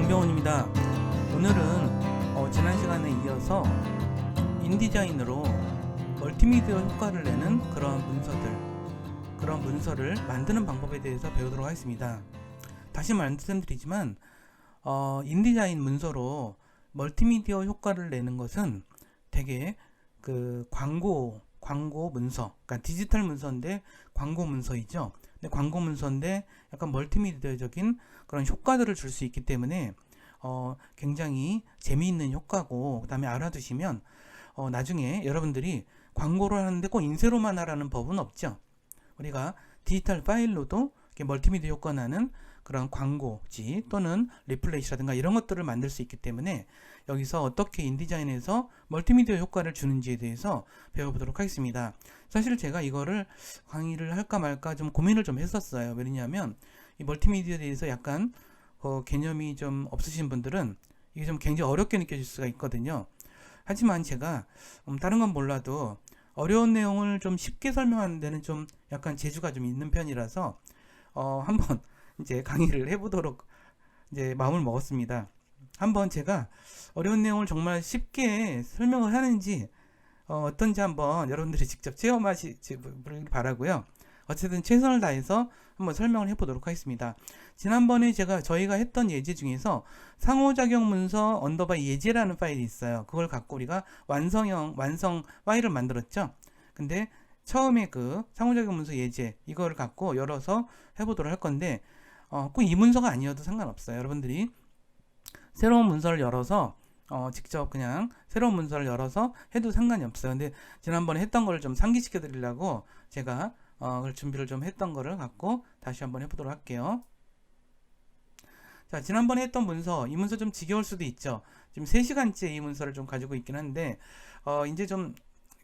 김병훈입니다. 오늘은 지난 시간에 이어서 인디자인으로 멀티미디어 효과를 내는 그런 문서를 만드는 방법에 대해서 배우도록 하겠습니다. 다시 말씀드리지만 인디자인 문서로 멀티미디어 효과를 내는 것은 되게 그 광고 문서, 그러니까 디지털 문서인데 광고 문서이죠. 근데 광고 문서인데 약간 멀티미디어적인 그런 효과들을 줄 수 있기 때문에 굉장히 재미있는 효과고, 그 다음에 알아두시면 나중에 여러분들이 광고를 하는데 꼭 인쇄로만 하라는 법은 없죠. 우리가 디지털 파일로도 이렇게 멀티미디어 효과 나는 그런 광고지 또는 리플렛이라든가 이런 것들을 만들 수 있기 때문에 여기서 어떻게 인디자인에서 멀티미디어 효과를 주는지에 대해서 배워보도록 하겠습니다. 사실 제가 이거를 강의를 할까 말까 좀 고민을 좀 했었어요. 왜냐하면 이 멀티미디어에 대해서 약간 개념이 좀 없으신 분들은 이게 좀 굉장히 어렵게 느껴질 수가 있거든요. 하지만 제가 다른 건 몰라도 어려운 내용을 좀 쉽게 설명하는 데는 좀 약간 재주가 좀 있는 편이라서 한번 이제 강의를 해보도록 이제 마음을 먹었습니다. 한번 제가 어려운 내용을 정말 쉽게 설명을 하는지 어떤지 한번 여러분들이 직접 체험하시길 바라고요. 어쨌든 최선을 다해서 한번 설명을 해보도록 하겠습니다. 지난번에 저희가 했던 예제 중에서 상호작용 문서 언더바 예제라는 파일이 있어요. 그걸 갖고 우리가 완성 파일을 만들었죠. 근데 처음에 그 상호작용 문서 예제 이거를 갖고 열어서 해보도록 할 건데 꼭 이 문서가 아니어도 상관없어요. 여러분들이 새로운 문서를 열어서 직접 그냥 새로운 문서를 열어서 해도 상관이 없어요. 근데 지난번에 했던 거를 좀 상기시켜 드리려고 제가 준비를 좀 했던 거를 갖고 다시 한번 해보도록 할게요. 자, 지난번에 했던 문서, 이 문서 좀 지겨울 수도 있죠. 지금 3시간째 이 문서를 좀 가지고 있긴 한데 이제 좀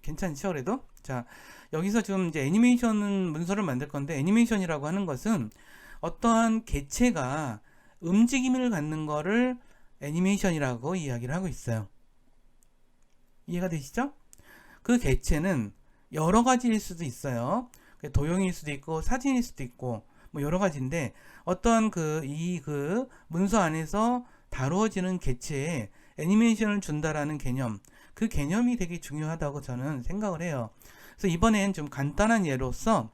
괜찮죠, 그래도? 자, 여기서 지금 이제 애니메이션 문서를 만들 건데, 애니메이션이라고 하는 것은 어떠한 개체가 움직임을 갖는 거를 애니메이션이라고 이야기를 하고 있어요. 이해가 되시죠? 그 개체는 여러 가지일 수도 있어요. 도형일 수도 있고 사진일 수도 있고 뭐 여러 가지인데, 어떤 그 문서 안에서 다루어지는 개체에 애니메이션을 준다라는 개념, 그 개념이 되게 중요하다고 저는 생각을 해요. 그래서 이번엔 좀 간단한 예로서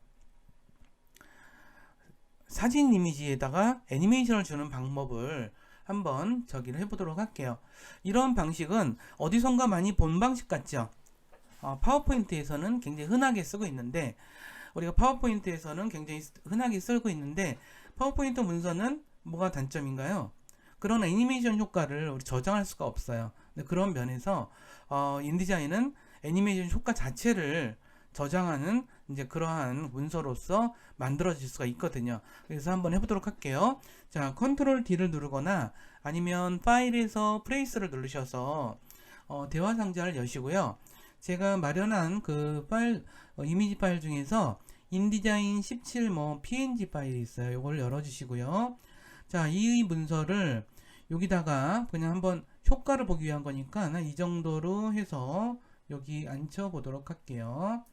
사진 이미지에다가 애니메이션을 주는 방법을 한번 저기를 해보도록 할게요. 이런 방식은 어디선가 많이 본 방식 같죠? 파워포인트에서는 굉장히 흔하게 쓰고 있는데, 파워포인트 문서는 뭐가 단점인가요? 그런 애니메이션 효과를 우리 저장할 수가 없어요. 그런 면에서 인디자인은 애니메이션 효과 자체를 저장하는 이제 그러한 문서로서 만들어질 수가 있거든요. 그래서 한번 해보도록 할게요. 자, 컨트롤 D를 누르거나 아니면 파일에서 플레이스를 누르셔서 대화 상자를 여시고요. 제가 마련한 그 파일, 이미지 파일 중에서 인디자인 17 PNG 파일이 있어요. 이걸 열어주시고요. 자, 이 문서를 여기다가 그냥 한번 효과를 보기 위한 거니까 이 정도로 해서 여기 앉혀 보도록 할게요.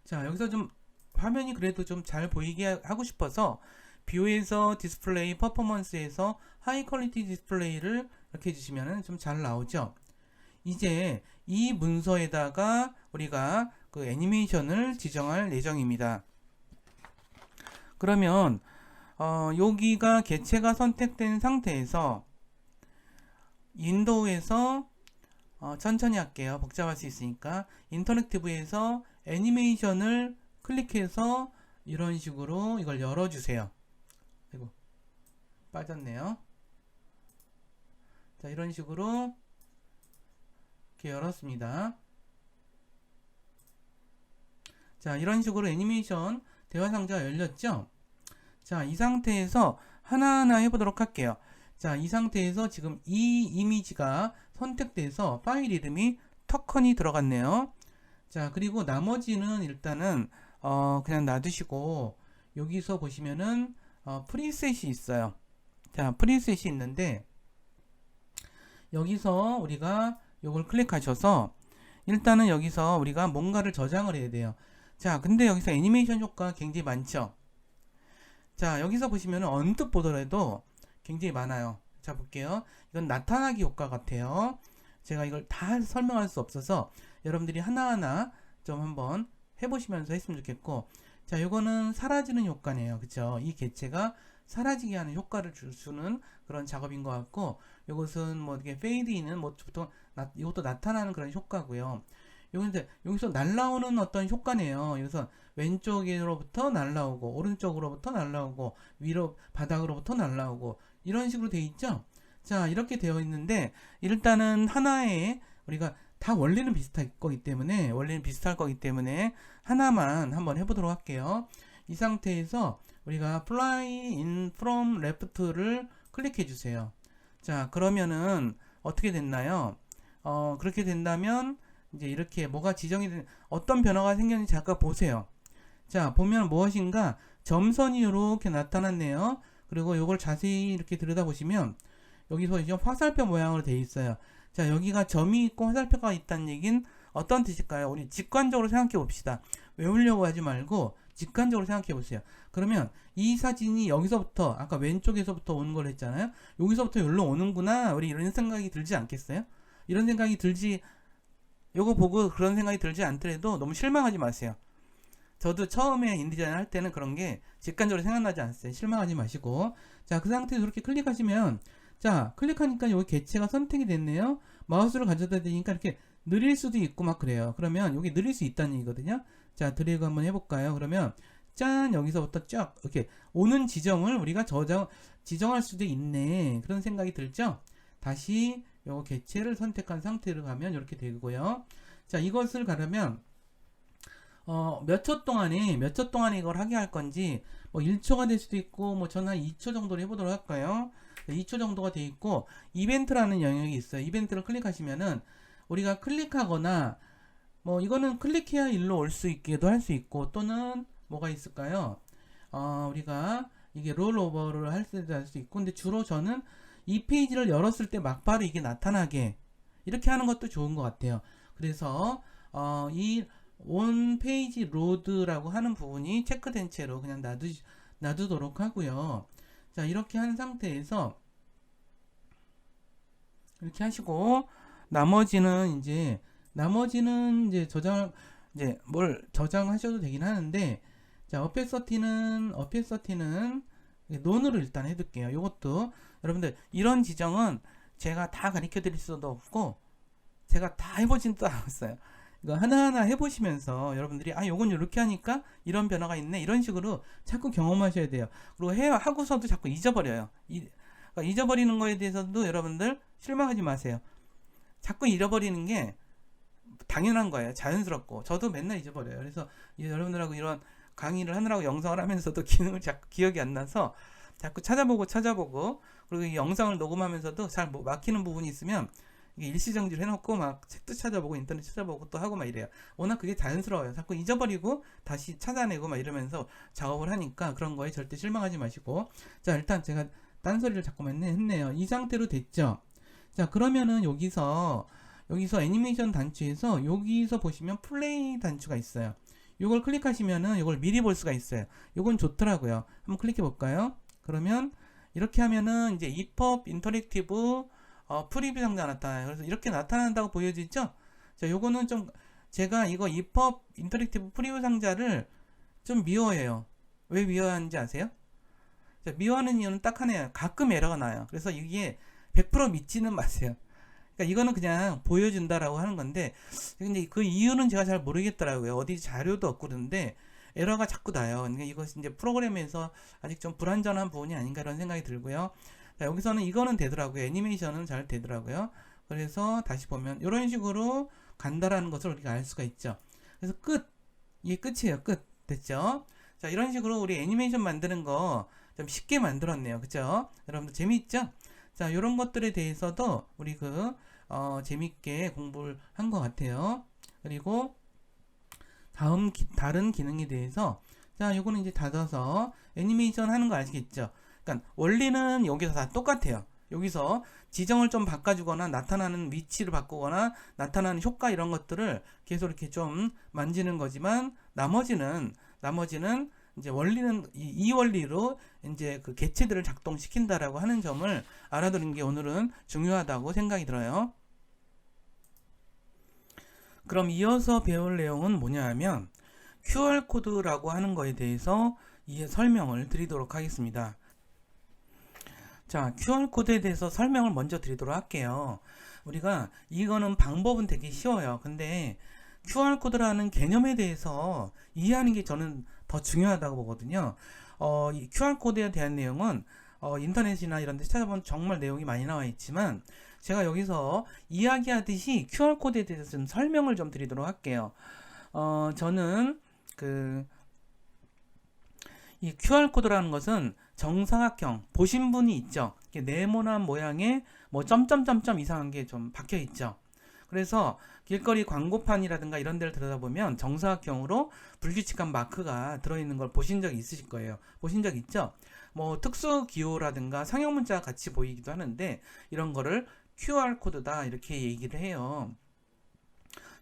자, 여기서 좀 화면이 그래도 좀 잘 보이게 하고 싶어서 뷰에서 디스플레이, 퍼포먼스에서 하이 퀄리티 디스플레이를 이렇게 해주시면 좀 잘 나오죠. 이제 이 문서에다가 우리가 그 애니메이션을 지정할 예정입니다. 그러면 여기가 개체가 선택된 상태에서 윈도우에서 천천히 할게요. 복잡할 수 있으니까 인터랙티브에서 애니메이션을 클릭해서 이런 식으로 이걸 열어주세요. 아이고, 빠졌네요. 자, 이런 식으로 이렇게 열었습니다. 자, 이런 식으로 애니메이션 대화 상자가 열렸죠? 자, 이 상태에서 하나하나 해보도록 할게요. 자, 이 상태에서 지금 이 이미지가 선택돼서 파일 이름이 터컨이 들어갔네요. 자, 그리고 나머지는 일단은 그냥 놔두시고, 여기서 보시면은 프리셋이 있어요. 자, 프리셋이 있는데 여기서 우리가 요걸 클릭하셔서 일단은 여기서 우리가 뭔가를 저장을 해야 돼요. 자, 근데 여기서 애니메이션 효과가 굉장히 많죠. 자, 여기서 보시면 언뜻 보더라도 굉장히 많아요. 자, 볼게요. 이건 나타나기 효과 같아요. 제가 이걸 다 설명할 수 없어서 여러분들이 하나하나 좀 한번 해보시면서 했으면 좋겠고, 자, 요거는 사라지는 효과네요. 그쵸? 이 개체가 사라지게 하는 효과를 주는 그런 작업인 것 같고, 요것은 뭐 이렇게 페이드인은 뭐 보통 이것도 나타나는 그런 효과고요. 여기서 날라오는 어떤 효과네요. 여기서 왼쪽으로부터 날라오고, 오른쪽으로부터 날라오고, 위로 바닥으로부터 날라오고, 이런 식으로 되어 있죠. 자, 이렇게 되어 있는데 일단은 하나의 우리가 다 원리는 비슷할 거기 때문에 하나만 한번 해보도록 할게요. 이 상태에서 우리가 fly in from left를 클릭해 주세요. 자, 그러면은 어떻게 됐나요? 그렇게 된다면 이제 이렇게 뭐가 지정이 된 어떤 변화가 생겼는지 잠깐 보세요. 자, 보면 무엇인가 점선이 이렇게 나타났네요. 그리고 이걸 자세히 이렇게 들여다보시면 여기서 이제 화살표 모양으로 되어 있어요. 자, 여기가 점이 있고 화살표가 있다는 얘기는 어떤 뜻일까요? 우리 직관적으로 생각해 봅시다. 외우려고 하지 말고 직관적으로 생각해 보세요. 그러면 이 사진이 여기서부터 아까 왼쪽에서부터 오는 걸 했잖아요. 여기서부터 여기로 오는구나. 우리 이런 생각이 들지 않겠어요? 이런 생각이 들지, 요거 보고 그런 생각이 들지 않더라도 너무 실망하지 마세요. 저도 처음에 인디자인 할 때는 그런 게 직관적으로 생각나지 않았어요. 실망하지 마시고. 자, 그 상태에서 이렇게 클릭하시면, 자, 클릭하니까 여기 개체가 선택이 됐네요. 마우스를 가져다 대니까 이렇게 느릴 수도 있고 막 그래요. 그러면 여기 느릴 수 있다는 얘기거든요. 자, 드래그 한번 해볼까요? 그러면 짠, 여기서부터 쫙 이렇게 오는 지점을 우리가 지정할 수도 있네. 그런 생각이 들죠? 다시 요 개체를 선택한 상태로 가면 이렇게 되고요. 자, 이것을 가려면 몇 초 동안에 이걸 하게 할 건지, 뭐 1초가 될 수도 있고, 뭐 저는 한 2초 정도로 해보도록 할까요? 2초 정도가 돼 있고, 이벤트라는 영역이 있어요. 이벤트를 클릭하시면은, 우리가 클릭하거나, 뭐 이거는 클릭해야 일로 올 수 있기도 할 수 있고, 또는 뭐가 있을까요? 우리가 이게 롤오버를 할 때도 할 수 있고, 근데 주로 저는 이 페이지를 열었을 때 막바로 이게 나타나게, 이렇게 하는 것도 좋은 것 같아요. 그래서, 이 온 페이지 로드라고 하는 부분이 체크된 채로 그냥 놔두도록 하고요. 자, 이렇게 한 상태에서 이렇게 하시고, 나머지는 이제 뭘 저장하셔도 되긴 하는데, 자, 어페서티는 논으로 일단 해둘게요. 이것도 여러분들 이런 지정은 제가 다 가르쳐 드릴 수도 없고 제가 다 해보지도 않았어요. 이거 하나하나 해보시면서 여러분들이 요건 이렇게 하니까 이런 변화가 있네, 이런 식으로 자꾸 경험하셔야 돼요. 그리고 하고서도 자꾸 잊어버려요. 그러니까 잊어버리는 거에 대해서도 여러분들 실망하지 마세요. 자꾸 잃어버리는 게 당연한 거예요. 자연스럽고. 저도 맨날 잊어버려요. 그래서 여러분들하고 이런 강의를 하느라고 영상을 하면서도 기능을 자꾸 기억이 안 나서 자꾸 찾아보고, 그리고 이 영상을 녹음하면서도 잘 막히는 부분이 있으면 이게 일시정지를 해놓고 막 책도 찾아보고 인터넷 찾아보고 또 하고 막 이래요. 워낙 그게 자연스러워요. 자꾸 잊어버리고 다시 찾아내고 막 이러면서 작업을 하니까 그런 거에 절대 실망하지 마시고. 자, 일단 제가 딴소리를 자꾸만 했네요. 이 상태로 됐죠. 자, 그러면은 여기서 애니메이션 단추에서 여기서 보시면 플레이 단추가 있어요. 요걸 클릭하시면은 요걸 미리 볼 수가 있어요. 요건 좋더라고요. 한번 클릭해 볼까요? 그러면 이렇게 하면은 이제 EPUB 인터랙티브 프리뷰 상자 나타나요. 그래서 이렇게 나타난다고 보여지죠? 자, 요거는 좀 제가 이거 EPUB 인터랙티브 프리뷰 상자를 좀 미워해요. 왜 미워하는지 아세요? 자, 미워하는 이유는 딱 하나예요. 가끔 에러가 나요. 그래서 이게 100% 믿지는 마세요. 그러니까 이거는 그냥 보여준다라고 하는 건데, 근데 그 이유는 제가 잘 모르겠더라고요. 어디 자료도 없고 그런데 에러가 자꾸 나요. 그러니까 이것이 이제 프로그램에서 아직 좀 불완전한 부분이 아닌가 이런 생각이 들고요. 자, 여기서는 이거는 되더라고요. 애니메이션은 잘 되더라고요. 그래서 다시 보면 이런 식으로 간다라는 것을 우리가 알 수가 있죠. 그래서 이게 끝이에요. 끝. 됐죠? 자, 이런 식으로 우리 애니메이션 만드는 거 좀 쉽게 만들었네요. 그죠? 여러분들 재미있죠? 자, 이런 것들에 대해서도 우리 재밌게 공부를 한 것 같아요. 그리고 다른 기능에 대해서, 자, 요거는 이제 닫아서 애니메이션 하는 거 아시겠죠? 그러니까 원리는 여기서 다 똑같아요. 여기서 지정을 좀 바꿔주거나 나타나는 위치를 바꾸거나 나타나는 효과 이런 것들을 계속 이렇게 좀 만지는 거지만, 나머지는 이제 원리는 이 원리로 이제 그 개체들을 작동시킨다라고 하는 점을 알아두는 게 오늘은 중요하다고 생각이 들어요. 그럼 이어서 배울 내용은 뭐냐 하면 QR코드라고 하는 거에 대해서 설명을 드리도록 하겠습니다. 자, QR코드에 대해서 설명을 먼저 드리도록 할게요. 우리가 이거는 방법은 되게 쉬워요. 근데 QR코드라는 개념에 대해서 이해하는 게 저는 더 중요하다고 보거든요. 이 QR코드에 대한 내용은 인터넷이나 이런 데 찾아보면 정말 내용이 많이 나와 있지만 제가 여기서 이야기하듯이 QR코드에 대해서 좀 설명을 좀 드리도록 할게요. 저는 이 QR코드라는 것은 정사각형 보신 분이 있죠. 네모난 모양의 뭐 점점점점 이상한 게 좀 박혀 있죠. 그래서 길거리 광고판이라든가 이런 데를 들여다보면 정사각형으로 불규칙한 마크가 들어있는 걸 보신 적 있으실 거예요. 보신 적 있죠? 뭐 특수 기호라든가 상형 문자가 같이 보이기도 하는데 이런 거를 QR코드다 이렇게 얘기를 해요.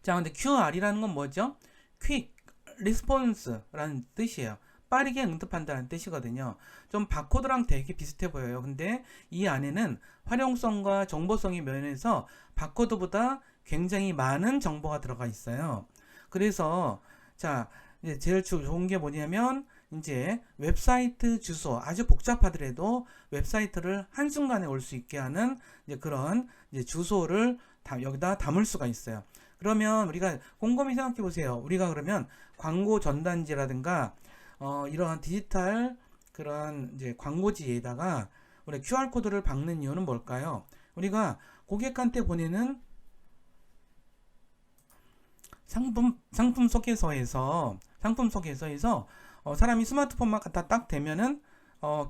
자, 근데 QR이라는 건 뭐죠? Quick Response라는 뜻이에요. 빠르게 응답한다는 뜻이거든요. 좀 바코드랑 되게 비슷해 보여요. 근데 이 안에는 활용성과 정보성의 면에서 바코드보다 굉장히 많은 정보가 들어가 있어요. 그래서 자, 이제 제일 좋은 게 뭐냐면 이제 웹사이트 주소 아주 복잡하더라도 웹사이트를 한순간에 올 수 있게 하는 이제 그런 이제 주소를 여기다 담을 수가 있어요. 그러면 우리가 곰곰이 생각해 보세요. 우리가 그러면 광고 전단지라든가 이러한 디지털 그런 이제 광고지에다가 우리 QR코드를 박는 이유는 뭘까요? 우리가 고객한테 보내는 상품 소개서에서 사람이 스마트폰만 갖다 딱 대면은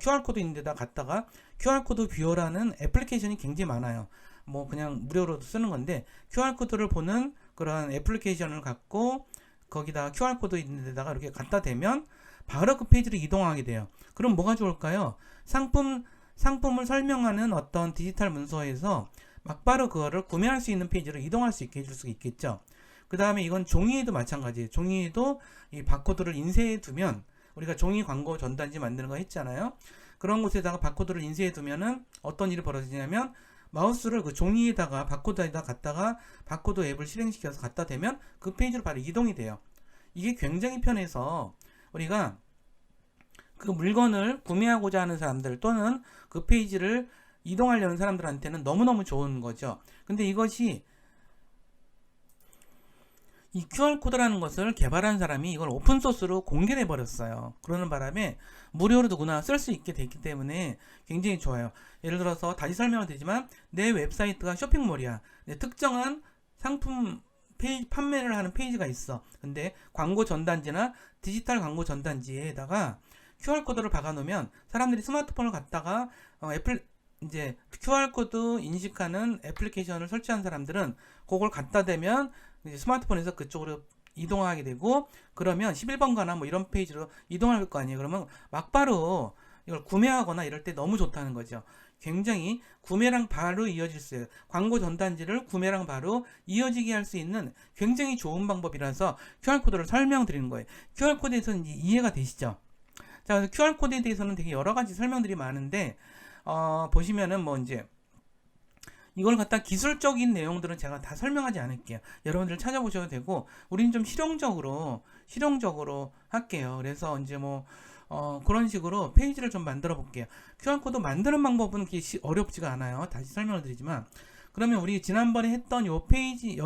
QR코드 있는 데다 갖다가 QR코드 뷰어라는 애플리케이션이 굉장히 많아요. 뭐 그냥 무료로도 쓰는 건데 QR코드를 보는 그런 애플리케이션을 갖고 거기다가 QR코드 있는 데다가 이렇게 갖다 대면 바로 그 페이지로 이동하게 돼요. 그럼 뭐가 좋을까요? 상품을 설명하는 어떤 디지털 문서에서 막바로 그거를 구매할 수 있는 페이지로 이동할 수 있게 해줄 수 있겠죠. 그 다음에 이건 종이에도 마찬가지예요. 종이에도 이 바코드를 인쇄해 두면 우리가 종이 광고 전단지 만드는 거 했잖아요. 그런 곳에다가 바코드를 인쇄해 두면은 어떤 일이 벌어지냐면 마우스를 그 종이에다가 바코드에다 갖다가 바코드 앱을 실행시켜서 갖다 대면 그 페이지로 바로 이동이 돼요. 이게 굉장히 편해서 우리가 그 물건을 구매하고자 하는 사람들 또는 그 페이지를 이동하려는 사람들한테는 너무너무 좋은 거죠. 근데 이것이 이 QR코드라는 것을 개발한 사람이 이걸 오픈소스로 공개해 버렸어요. 그러는 바람에 무료로 누구나 쓸 수 있게 됐기 때문에 굉장히 좋아요. 예를 들어서 다시 설명을 드리지만 내 웹사이트가 쇼핑몰이야. 특정한 상품 판매를 하는 페이지가 있어. 근데 광고 전단지나 디지털 광고 전단지에다가 QR코드를 박아 놓으면 사람들이 스마트폰을 갖다가 이제 QR코드 인식하는 애플리케이션을 설치한 사람들은 그걸 갖다 대면 이제 스마트폰에서 그쪽으로 이동하게 되고 그러면 11번가나 뭐 이런 페이지로 이동할 거 아니에요. 그러면 막바로 이걸 구매하거나 이럴 때 너무 좋다는 거죠. 굉장히 구매랑 바로 이어질 수 있어요. 광고 전단지를 구매랑 바로 이어지게 할 수 있는 굉장히 좋은 방법이라서 QR코드를 설명드리는 거예요. QR코드에서는 이제 이해가 되시죠? 자, 그래서 QR코드에 대해서는 되게 여러 가지 설명들이 많은데 보시면은 뭐 이제 이걸 갖다 기술적인 내용들은 제가 다 설명하지 않을게요. 여러분들 찾아보셔도 되고 우리는 좀 실용적으로 할게요. 그래서 이제 뭐 그런 식으로 페이지를 좀 만들어 볼게요. QR코드 만드는 방법은 그렇게 어렵지가 않아요. 다시 설명을 드리지만 그러면 우리 지난번에 했던 요 페이지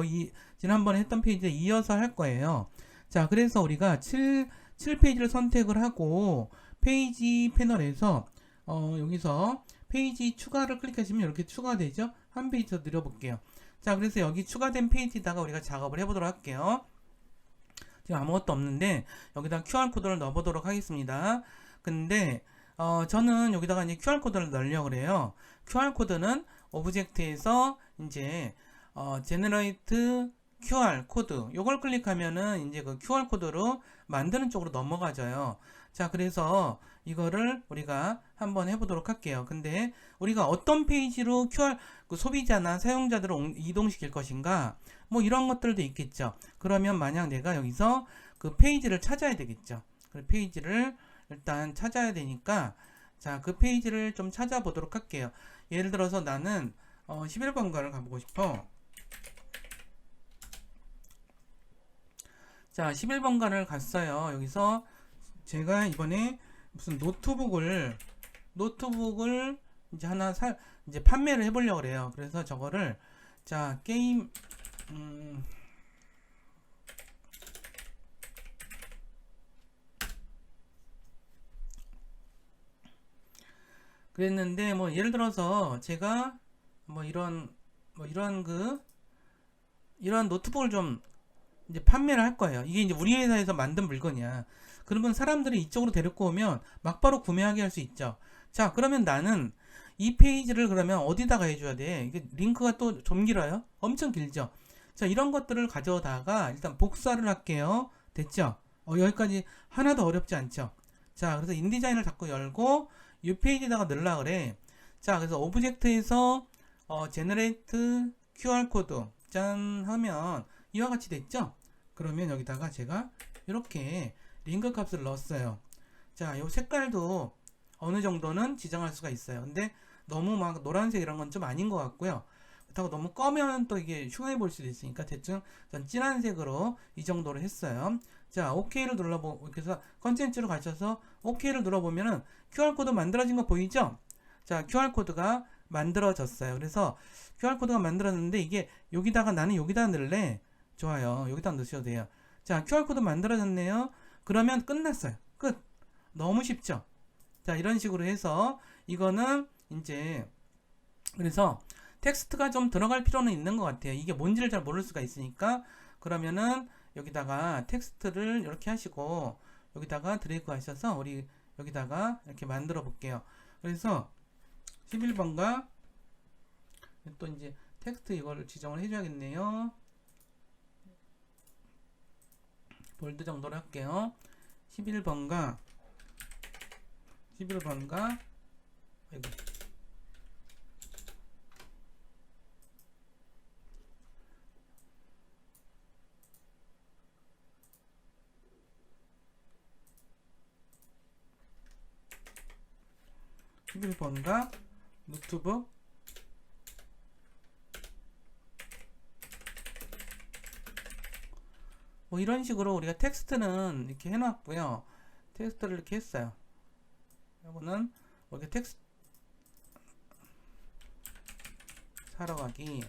지난번에 했던 페이지에 이어서 할 거예요. 자, 그래서 우리가 7페이지를 선택을 하고 페이지 패널에서 여기서 페이지 추가를 클릭하시면 이렇게 추가되죠. 한 페이지 더 늘려볼게요. 자, 그래서 여기 추가된 페이지에다가 우리가 작업을 해보도록 할게요. 지금 아무것도 없는데 여기다 QR코드를 넣어보도록 하겠습니다. 근데 저는 여기다가 이제 QR코드를 넣으려고 그래요. QR코드는 오브젝트에서 이제 제너레이트 QR 코드 요걸 클릭하면은 이제 그 QR 코드로 만드는 쪽으로 넘어가져요. 자, 그래서 이거를 우리가 한번 해보도록 할게요. 근데 우리가 어떤 페이지로 그 소비자나 사용자들을 이동시킬 것인가 뭐 이런 것들도 있겠죠. 그러면 만약 내가 여기서 그 페이지를 찾아야 되겠죠. 그 페이지를 일단 찾아야 되니까 자, 그 페이지를 좀 찾아보도록 할게요. 예를 들어서 나는 11번가를 가보고 싶어. 자, 11번가를 갔어요. 여기서 제가 이번에 무슨 노트북을 이제 하나 이제 판매를 해보려고 그래요. 그래서 저거를 자, 게임 그랬는데 뭐 예를 들어서 제가 뭐 이런 이런 노트북을 좀 이제 판매를 할 거예요. 이게 이제 우리 회사에서 만든 물건이야. 그러면 사람들이 이쪽으로 데리고 오면 막바로 구매하게 할 수 있죠. 자, 그러면 나는 이 페이지를 그러면 어디다가 해줘야 돼? 이게 링크가 또 좀 길어요? 엄청 길죠? 자, 이런 것들을 가져다가 일단 복사를 할게요. 됐죠? 여기까지 하나도 어렵지 않죠? 자, 그래서 인디자인을 자꾸 열고 이 페이지에다가 넣으려 그래. 자, 그래서 오브젝트에서 제너레이트 QR코드 짠 하면 이와 같이 됐죠? 그러면 여기다가 제가 이렇게 링크 값을 넣었어요. 자, 이 색깔도 어느 정도는 지정할 수가 있어요. 근데 너무 막 노란색 이런 건 좀 아닌 것 같고요. 그렇다고 너무 꺼면 또 이게 흉해 보일 수도 있으니까 대충 전 진한 색으로 이 정도로 했어요. 자, OK를 눌러보고 이렇게 해서 컨텐츠로 가셔서 OK를 눌러보면은 QR코드 만들어진 거 보이죠? 자, QR코드가 만들어졌어요. 그래서 QR코드가 만들어졌는데 이게 여기다가 나는 여기다 넣을래. 좋아요. 여기다 넣으셔도 돼요. 자, QR코드 만들어졌네요. 그러면 끝났어요. 끝. 너무 쉽죠? 자, 이런 식으로 해서 이거는 이제 그래서 텍스트가 좀 들어갈 필요는 있는 것 같아요. 이게 뭔지를 잘 모를 수가 있으니까 그러면은 여기다가 텍스트를 이렇게 하시고 여기다가 드래그 하셔서 우리 여기다가 이렇게 만들어 볼게요. 그래서 11번가 또 이제 텍스트 이거를 지정을 해줘야겠네요. 볼드 정도로 할게요. 11번가 아이고. 11번가 노트북 뭐 이런 식으로 우리가 텍스트는 이렇게 해놨고요. 텍스트를 이렇게 했어요. 이거는 이렇게 텍스트 사러 가기.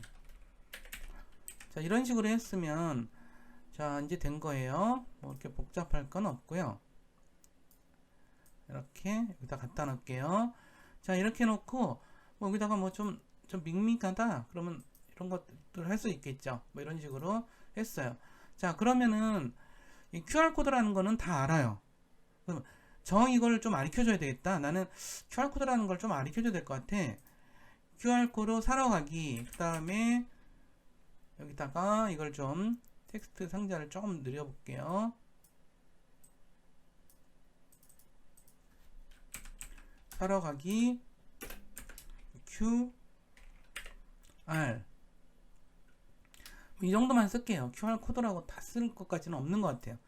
자, 이런 식으로 했으면 자, 이제 된 거예요. 뭐 이렇게 복잡할 건 없고요. 이렇게 여기다 갖다 놓을게요. 자, 이렇게 놓고 뭐 여기다가 뭐 좀 밍밍하다 그러면 이런 것들 할 수 있겠죠. 뭐 이런 식으로 했어요. 자, 그러면은 이 QR코드라는 거는 다 알아요. 그럼 이걸 좀 가르쳐줘야 되겠다. 나는 QR코드라는 걸 좀 가르쳐줘야 될 것 같아. QR코드 사러 가기. 그 다음에 여기다가 이걸 좀 텍스트 상자를 조금 늘려볼게요. 사러 가기 QR 이 정도만 쓸게요. QR 코드라고 다 쓸 것까지는 없는 것 같아요.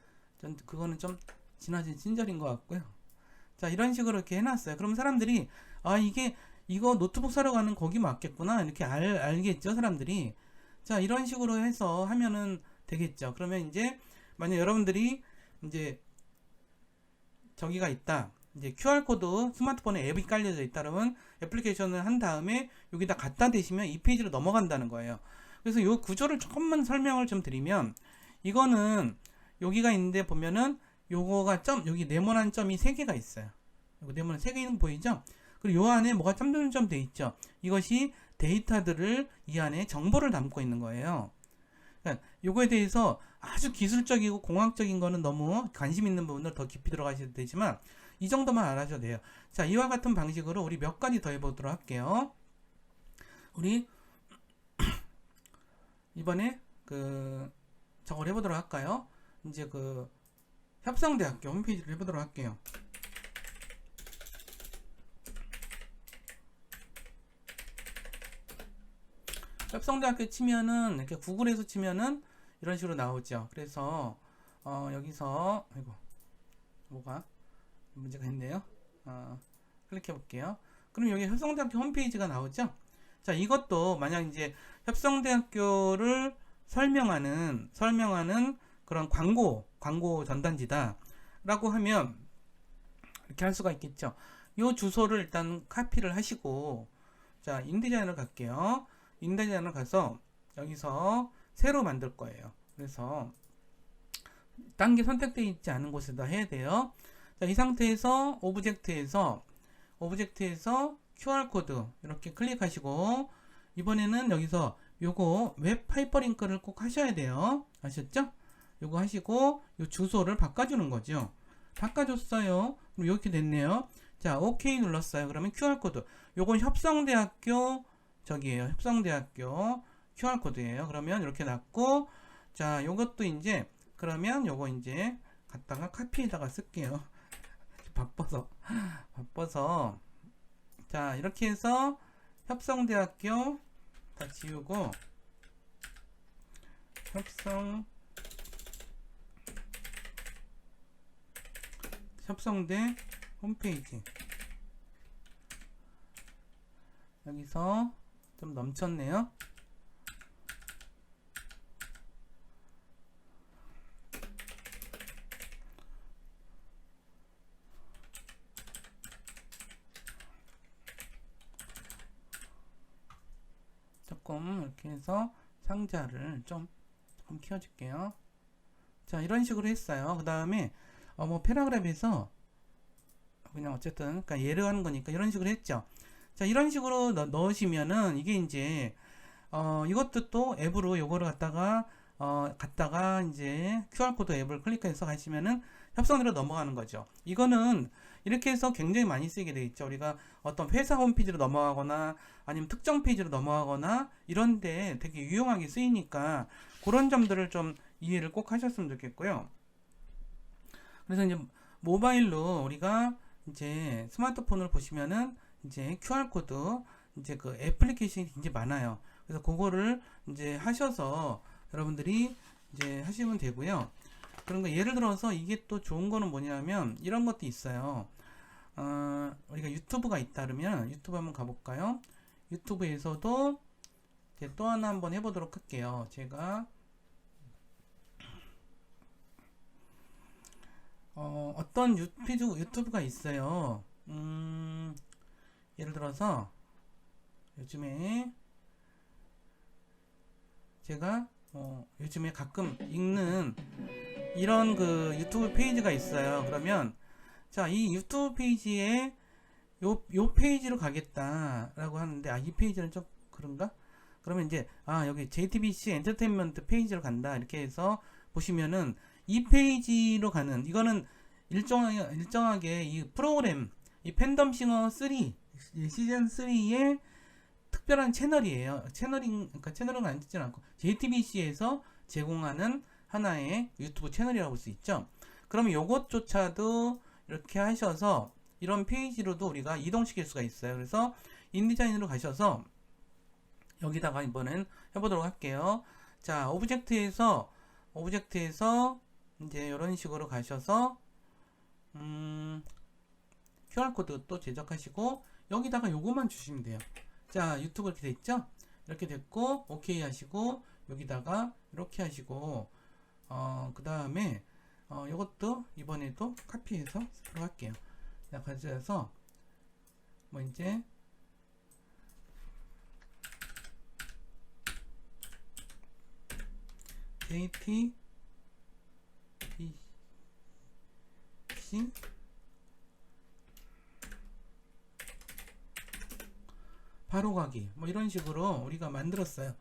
전 그거는 좀 지나친 친절인 것 같고요. 자, 이런 식으로 이렇게 해놨어요. 그럼 사람들이 이거 노트북 사러 가는 거기 맞겠구나 이렇게 알겠죠, 사람들이. 자, 이런 식으로 해서 하면은 되겠죠. 그러면 이제 만약 여러분들이 이제 저기가 있다. 이제 QR코드 스마트폰에 앱이 깔려져 있다 그러면 애플리케이션을 한 다음에 여기다 갖다 대시면 이 페이지로 넘어간다는 거예요. 그래서 이 구조를 조금만 설명을 좀 드리면 이거는 여기가 있는데 보면은 요거가 여기 네모난 점이 3개가 있어요. 요거 네모난 3개 있는 거 보이죠? 그리고 요 안에 뭐가 점점점 돼 있죠? 이것이 데이터들을 이 안에 정보를 담고 있는 거예요. 그러니까 요거에 대해서 아주 기술적이고 공학적인 거는 너무 관심 있는 부분을 더 깊이 들어가셔도 되지만 이 정도만 알아셔도 돼요. 자, 이와 같은 방식으로 우리 몇 가지 더 해보도록 할게요. 우리 이번에 저걸 해보도록 할까요? 이제 협성대학교 홈페이지를 해보도록 할게요. 협성대학교 치면은 이렇게 구글에서 치면은 이런 식으로 나오죠. 그래서 여기서 뭐가 문제가 있네요. 클릭해 볼게요. 그럼 여기 협성대학교 홈페이지가 나오죠? 자, 이것도 만약 이제 협성대학교를 설명하는 그런 광고 전단지다 라고 하면 이렇게 할 수가 있겠죠. 이 주소를 일단 카피를 하시고, 자, 인디자인을 갈게요. 인디자인을 가서 여기서 새로 만들 거예요. 그래서 딴 게 선택되어 있지 않은 곳에다 해야 돼요. 자, 이 상태에서 오브젝트에서 QR코드 이렇게 클릭하시고, 이번에는 여기서 요거 웹 하이퍼링크를 꼭 하셔야 돼요. 아셨죠? 요거 하시고 요 주소를 바꿔주는 거죠. 바꿔줬어요. 그럼 이렇게 됐네요. 자, OK 눌렀어요. 그러면 QR코드. 요건 협성대학교 저기에요. 협성대학교 QR코드예요. 그러면 이렇게 놨고, 자, 요것도 이제 그러면 요거 이제 갖다가 카피에다가 쓸게요. 바빠서. 자, 이렇게 해서 협성대학교 다 지우고 협성대 홈페이지 여기서 좀 넘쳤네요. 조금 이렇게 해서 상자를 조금 키워줄게요. 자, 이런 식으로 했어요. 그 다음에 뭐 패러그래프에서 그냥 어쨌든 그러니까 예를 하는 거니까 이런 식으로 했죠. 자, 이런 식으로 넣으시면은 이게 이제 이것도 또 앱으로 요거를 갖다가 이제 QR코드 앱을 클릭해서 가시면은 협성으로 넘어가는 거죠. 이거는 이렇게 해서 굉장히 많이 쓰이게 되어 있죠. 우리가 어떤 회사 홈페이지로 넘어가거나 아니면 특정 페이지로 넘어가거나 이런데 되게 유용하게 쓰이니까 그런 점들을 좀 이해를 꼭 하셨으면 좋겠고요. 그래서 이제 모바일로 우리가 이제 스마트폰을 보시면은 이제 QR코드 이제 그 애플리케이션이 굉장히 많아요. 그래서 그거를 이제 하셔서 여러분들이 이제 하시면 되고요. 그런 거 예를 들어서 이게 또 좋은 거는 뭐냐면 이런 것도 있어요. 우리가 유튜브가 있다 그러면 유튜브 한번 가볼까요? 유튜브에서도 이제 또 하나 한번 해보도록 할게요. 제가 어떤 유튜브가 있어요. 예를 들어서 요즘에 제가 요즘에 가끔 읽는 이런 그 유튜브 페이지가 있어요. 그러면 자, 이 유튜브 페이지에 요 페이지로 가겠다라고 하는데 이 페이지는 좀 그런가? 그러면 이제 여기 JTBC 엔터테인먼트 페이지로 간다 이렇게 해서 보시면은 이 페이지로 가는 이거는 일정하게 이 프로그램 이 팬덤싱어 3 시즌 3의 특별한 채널이에요. 그러니까 채널은 아니지 않고 JTBC에서 제공하는 하나의 유튜브 채널이라고 볼 수 있죠. 그러면 요것조차도 이렇게 하셔서 이런 페이지로도 우리가 이동시킬 수가 있어요. 그래서 인디자인으로 가셔서 여기다가 이번엔 해보도록 할게요. 자, 오브젝트에서 이제 이런 식으로 가셔서 QR코드 또 제작하시고 여기다가 요거만 주시면 돼요. 자, 유튜브 이렇게 됐죠? 이렇게 됐고 OK 하시고 여기다가 이렇게 하시고 그 다음에 요것도 이번에도 카피해서 들어갈게요. 자, 가져서 뭐 이제 JTBC 바로 가기 뭐 이런 식으로 우리가 만들었어요.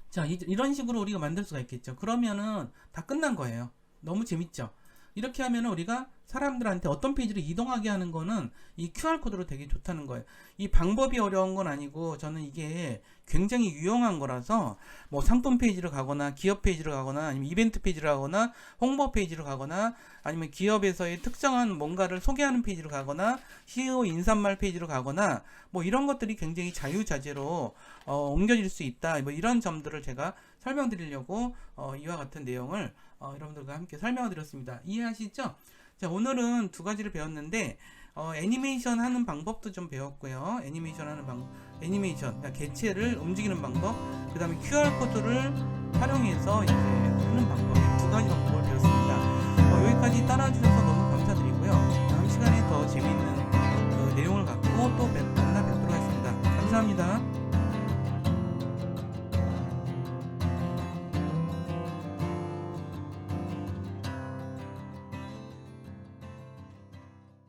자, 이런 식으로 우리가 만들 수가 있겠죠. 그러면은 다 끝난 거예요. 너무 재밌죠. 이렇게 하면은 우리가 사람들한테 어떤 페이지로 이동하게 하는 거는 이 QR코드로 되게 좋다는 거예요. 이 방법이 어려운 건 아니고 저는 이게 굉장히 유용한 거라서 뭐 상품 페이지로 가거나 기업 페이지로 가거나 아니면 이벤트 페이지로 가거나 홍보 페이지로 가거나 아니면 기업에서의 특정한 뭔가를 소개하는 페이지로 가거나 CEO 인사말 페이지로 가거나 뭐 이런 것들이 굉장히 자유자재로 옮겨질 수 있다. 뭐 이런 점들을 제가 설명드리려고 이와 같은 내용을 여러분들과 함께 설명을 드렸습니다. 이해하시죠? 자, 오늘은 두 가지를 배웠는데 애니메이션 하는 방법도 좀 배웠고요. 그러니까 개체를 움직이는 방법, 그 다음에 QR 코드를 활용해서 이제 하는 방법, 두 가지 방법을 배웠습니다. 여기까지 따라와 주셔서 너무 감사드리고요. 다음 시간에 더 재미있는 그 내용을 갖고 또 만나 뵙도록 하겠습니다. 감사합니다.